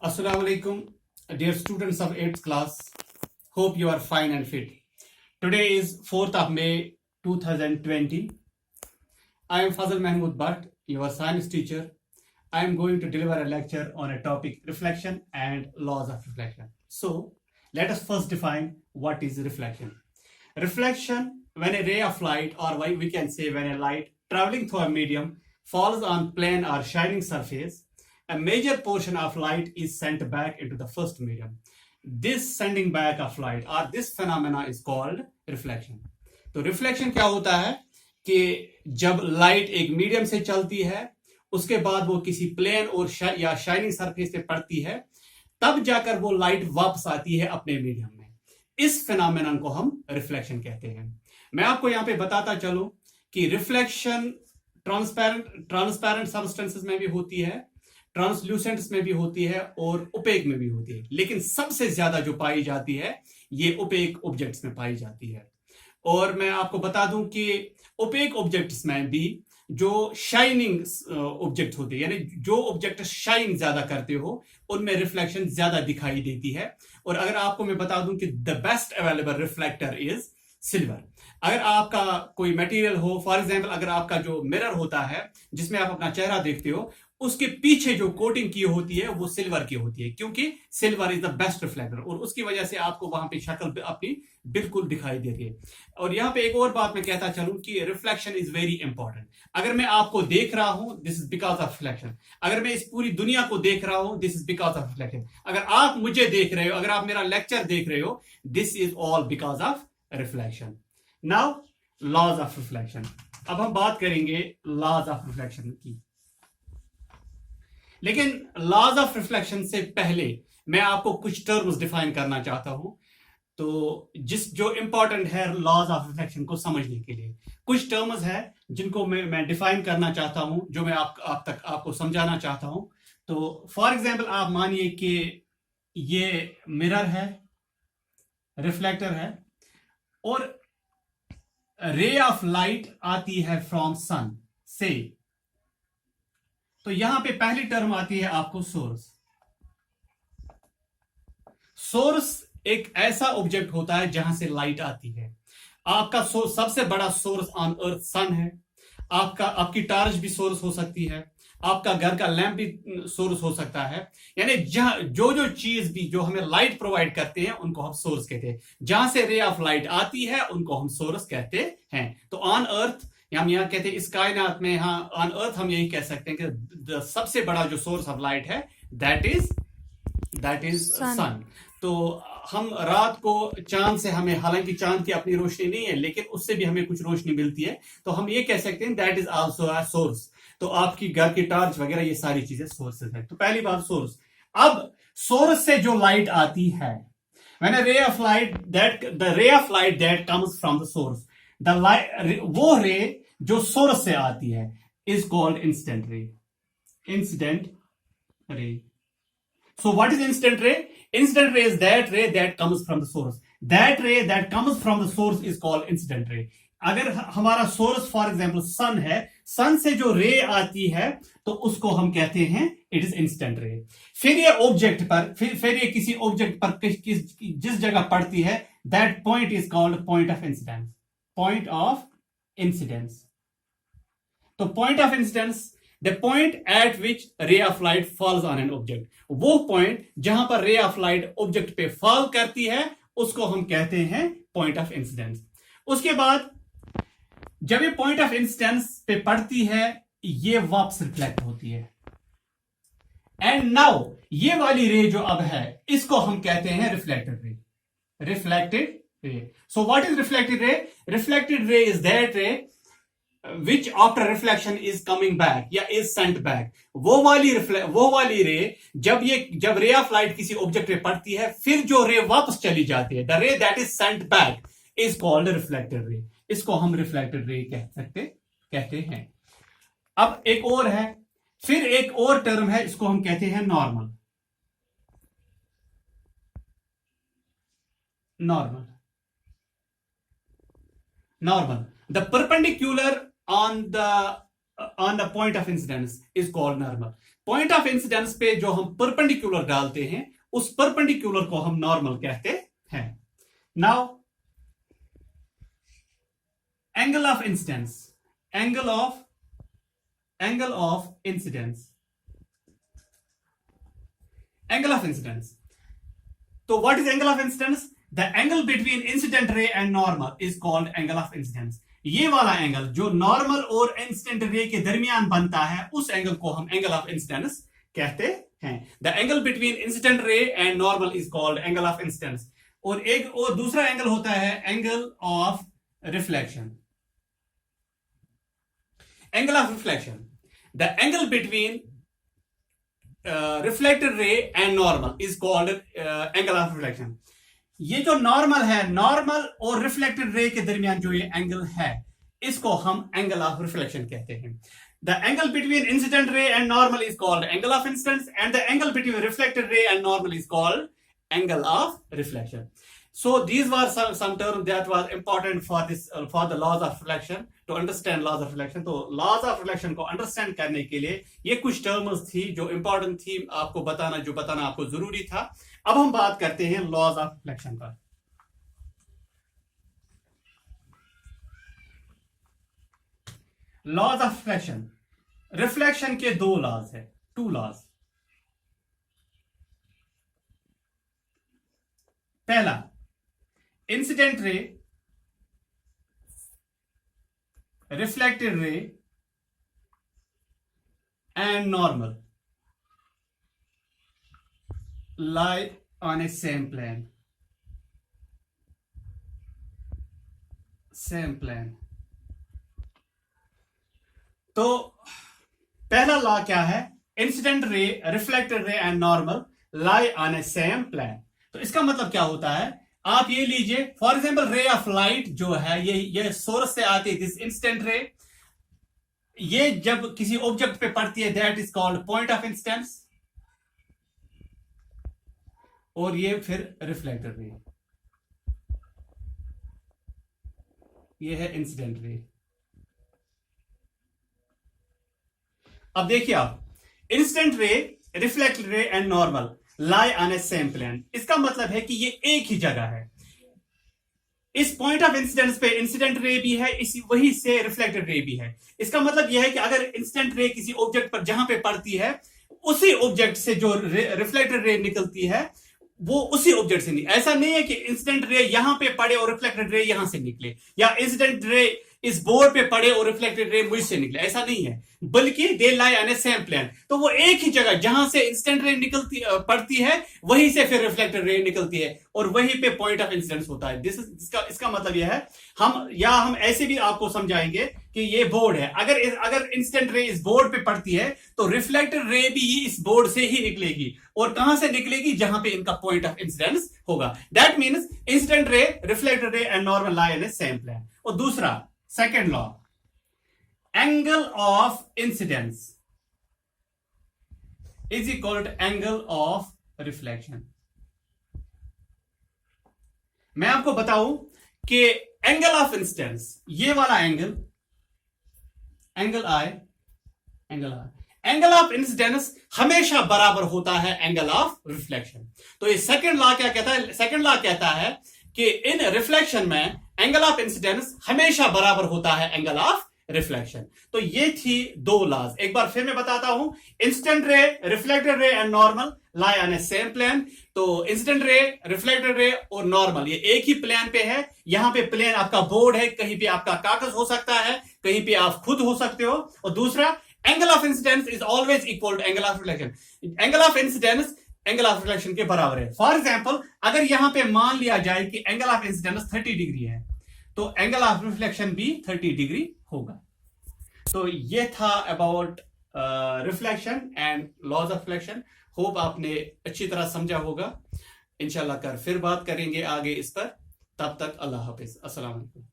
Assalamu alaikum, dear students of 8th class. Hope you are fine and fit. Today is 4th of May 2020. I am Fazal Mahmood Bhatt, your science teacher. I am going to deliver a lecture on a topic reflection and laws of reflection. So, let us first define what is reflection. Reflection, when a ray of light, or we can say when a light traveling through a medium falls on plane or shining surface, a major portion of light is sent back into the first medium. This sending back of light or this phenomena is called reflection. तो reflection क्या होता है कि जब light एक medium से चलती है, उसके बाद वो किसी प्लेन और या शाइनिंग सरफेस पे पड़ती है, तब जाकर वो लाइट वापस आती है अपने मीडियम में. इस फिनोमेनन को हम रिफ्लेक्शन कहते हैं. मैं आपको यहां पे बताता चलूं कि रिफ्लेक्शन ट्रांसपेरेंट सब्सटेंसेस में भी होती है, ट्रांसल्यूसेंट्स में भी होती है और ओपेक में भी होती है, लेकिन सबसे ज्यादा जो पाई जाती है ये ओपेक ऑब्जेक्ट्स में पाई जाती है. और मैं आपको बता दूं कि ओपेक ऑब्जेक्ट्स में भी जो शाइनिंग ऑब्जेक्ट होते हैं, यानी जो ऑब्जेक्ट शाइन ज्यादा करते हो, उनमें रिफ्लेक्शन ज्यादा दिखाई देती है. और अगर आपको मैं बता दूं कि the best available reflector is silver. अगर आपका कोई मटेरियल हो, फॉर एग्जांपल अगर आपका जो मिरर होता है जिसमें आप अपना चेहरा देखते हो, उसके पीछे जो कोटिंग की होती है वो सिल्वर की होती है, क्योंकि silver is the best reflector और उसकी वजह से आपको वहां पे शक्ल अपनी बिल्कुल दिखाई देती है. और यहां पे एक और बात मैं कहता चलूं कि रिफ्लेक्शन इज वेरी इंपॉर्टेंट. अगर मैं आपको देख रहा हूं, this is because of reflection. अगर मैं इस पूरी दुनिया को देख रहा हूं, this is because of reflection. अगर आप मुझे देख रहे हो, अगर आप मेरा लेक्चर देख रहे हो, this is all because of reflection. Now laws of reflection. अब हम बात करेंगे लॉज ऑफ रिफ्लेक्शन की. लेकिन लॉज ऑफ रिफ्लेक्शन से पहले मैं आपको कुछ टर्म्स डिफाइन करना चाहता हूं. तो जो इंपॉर्टेंट है लॉज ऑफ रिफ्लेक्शन को समझने के लिए, कुछ टर्म्स है जिनको मैं डिफाइन करना चाहता हूं, जो मैं आपको समझाना चाहता हूं. तो फॉर एग्जांपल आप मानिए कि ये मिरर है, रिफ्लेक्टर है, और रे ऑफ लाइट आती है फ्रॉम सन से. तो यहां पे पहली टर्म आती है आपको सोर्स. सोर्स एक ऐसा ऑब्जेक्ट होता है जहां से लाइट आती है. आपका सबसे बड़ा सोर्स ऑन अर्थ सन है. आपकी टार्च भी सोर्स हो सकती है, आपका घर का लैंप भी सोर्स हो सकता है. यानी जो चीज भी जो हमें लाइट प्रोवाइड करते हैं उनको हम सोर्स कहते हैं. जहां से रे ऑफ लाइट आती है उनको हम सोर्स कहते हैं. तो ऑन अर्थ हम यहां कहते हैं, इस कायनात में, यहां ऑन अर्थ हम यही कह सकते हैं कि सबसे बड़ा जो सोर्स ऑफ लाइट है दैट इज सन. तो हम रात को चांद से हमें, हालांकि चांद की अपनी रोशनी नहीं है, लेकिन उससे भी हमें कुछ रोशनी मिलती है, तो हम ये कह सकते हैं that is also a source. तो आपकी घर की टॉर्च वगैरह ये सारी चीजें सोर्सेज है. तो पहली बात सोर्स. अब सोर्स से जो लाइट आती है, when a ray of light the ray of light that comes from the source, the light, वो रे जो सोर्स से आती है is called incident ray. Incident ray. So what is incident ray? Incident ray is that ray that comes from the source. That ray that comes from the source is called incident ray. अगर हमारा source for example सन है, सन से जो रे आती है तो उसको हम कहते हैं इट इज इंस्टेंट रे. फिर ये ऑब्जेक्ट पर, फिर ये किसी ऑब्जेक्ट पर जिस जगह पड़ती है, that point is called point of incidence. Point of incidence. तो point of incidence, the point at which ray of light falls on an object. वो पॉइंट जहां पर रे ऑफ लाइट ऑब्जेक्ट पे फॉल करती है उसको हम कहते हैं पॉइंट ऑफ इंसिडेंस. उसके बाद जब ये पॉइंट ऑफ इंसिडेंस पे पड़ती है, ये वापस रिफ्लेक्ट होती है. एंड नाउ ये वाली रे जो अब है, इसको हम कहते हैं रिफ्लेक्टेड रे. रिफ्लेक्टेड रे. So what is reflected ray? Reflected रे इज दैट रे which after reflection is coming back या is sent back. वो वाली रे जब रे ऑफ लाइट किसी ऑब्जेक्ट पे पड़ती है, फिर जो रे वापस चली जाती है, द रे that is sent back is called reflected ray. इसको हम रिफ्लेक्टेड रे कहते हैं. अब एक और है, फिर एक और टर्म है, इसको हम कहते हैं normal. Normal. The perpendicular on the point of incidence is called normal. Point of incidence पे जो हम परपेंडिकुलर डालते हैं उस परपेंडिकुलर को हम नॉर्मल कहते हैं। Now angle of incidence, angle of incidence, angle of incidence. तो what is angle of incidence? The angle between incident ray and normal is called angle of incidence. ये वाला एंगल जो नॉर्मल और incident ray के दरमियान बनता है उस एंगल को हम एंगल ऑफ इंसिडेंस कहते हैं। The angle between incident ray and normal is called angle of incidence. और दूसरा एंगल होता है angle of reflection. Angle of reflection, the angle between reflected ray and normal is called angle of reflection. ये जो normal है, normal और reflected ray के दरमियान जो ये एंगल है इसको हम एंगल ऑफ रिफ्लेक्शन कहते हैं। The angle between incident ray and normal is called angle of incidence and the angle between reflected ray and normal is called angle of reflection. So these were some terms that was important for this for the laws of reflection, to understand laws of reflection. तो laws of reflection को understand करने के लिए ये कुछ terms थी जो important थी आपको बताना, जो बताना आपको जरूरी था. अब हम बात करते हैं laws of reflection पर. laws of reflection, reflection के दो laws है, two laws. पहला, incident ray, reflected ray and normal lie on a same plane. Same plane. तो पहला लॉ क्या है? Incident ray, reflected ray and normal lie on a same plane. तो इसका मतलब क्या होता है? आप ये लीजिए, फॉर एग्जाम्पल रे ऑफ लाइट जो है ये सोर्स से आती है, दिस इंसिडेंट रे, ये जब किसी ऑब्जेक्ट पे पड़ती है that is called point of incidence, और ये फिर रिफ्लेक्टेड रे, ये है इंसिडेंट रे. अब देखिए आप, incident ray, reflected ray and normal lie on a same plane. इसका मतलब है कि ये एक ही जगह है. इस पॉइंट ऑफ इंसिडेंस पे इंसिडेंट रे भी है, इसी वही से रिफ्लेक्टेड रे भी है. इसका मतलब यह है कि अगर इंसिडेंट रे किसी ऑब्जेक्ट पर जहां पे पड़ती है, उसी ऑब्जेक्ट से जो रिफ्लेक्टेड रे निकलती है वो उसी ऑब्जेक्ट से नहीं. ऐसा नहीं है कि इंसिडेंट रे यहां पे पड़े और रिफ्लेक्टेड रे यहां से निकले, या इंसिडेंट रे इस बोर्ड पे पड़े और रिफ्लेक्टेड रे मुझसे निकले. ऐसा नहीं है, बल्कि they lie on a same plane. तो वो एक ही जगह जहां से इंसिडेंट रे निकलती पड़ती है वहीं से फिर रिफ्लेक्टेड रे निकलती है और वहीं पे पॉइंट ऑफ इंसिडेंस होता है. इसका मतलब यह है, हम ऐसे भी आपको समझाएंगे कि ये बोर्ड है, अगर इंसिडेंट रे इस बोर्ड पे पड़ती है तो रिफ्लेक्टेड रे भी इस बोर्ड से ही निकलेगी. और कहां से निकलेगी? जहां पे इनका पॉइंट ऑफ इंसिडेंस होगा. That means incident ray, reflected ray and normal lie on a same plane. और दूसरा, second law, angle of incidence is equal to angle of reflection. मैं आपको बताऊं कि एंगल ऑफ इंसिडेंस, ये वाला angle I, angle of incidence हमेशा बराबर होता है एंगल ऑफ रिफ्लेक्शन. तो ये सेकेंड लॉ क्या कहता है? सेकेंड लॉ कहता है कि इन रिफ्लेक्शन में एंगल ऑफ इंसिडेंस हमेशा बराबर होता है एंगल ऑफ रिफ्लेक्शन. तो ये थी दो लॉज. एक बार फिर मैं बताता हूं. Incident ray, reflected ray and normal lie on a same plane. तो इंसिडेंट रे, रिफ्लेक्टेड रे और नॉर्मल ये एक ही प्लेन पे है. यहां पे प्लेन आपका बोर्ड है, कहीं पे आपका कागज हो सकता है, कहीं पे आप खुद हो सकते हो. और दूसरा, angle of incidence is always equal to angle of reflection. Angle of incidence angle of reflection के बराबर है. फॉर एग्जाम्पल, अगर यहां पे मान लिया जाए कि एंगल ऑफ इंसिडेंस 30 डिग्री है, तो एंगल ऑफ रिफ्लेक्शन भी 30 डिग्री होगा. तो ये था about reflection and laws of reflection. Hope आपने अच्छी तरह समझा होगा. इंशाल्लाह कर फिर बात करेंगे आगे इस पर. तब तक अल्लाह हाफिज. अस्सलाम वालेकुम.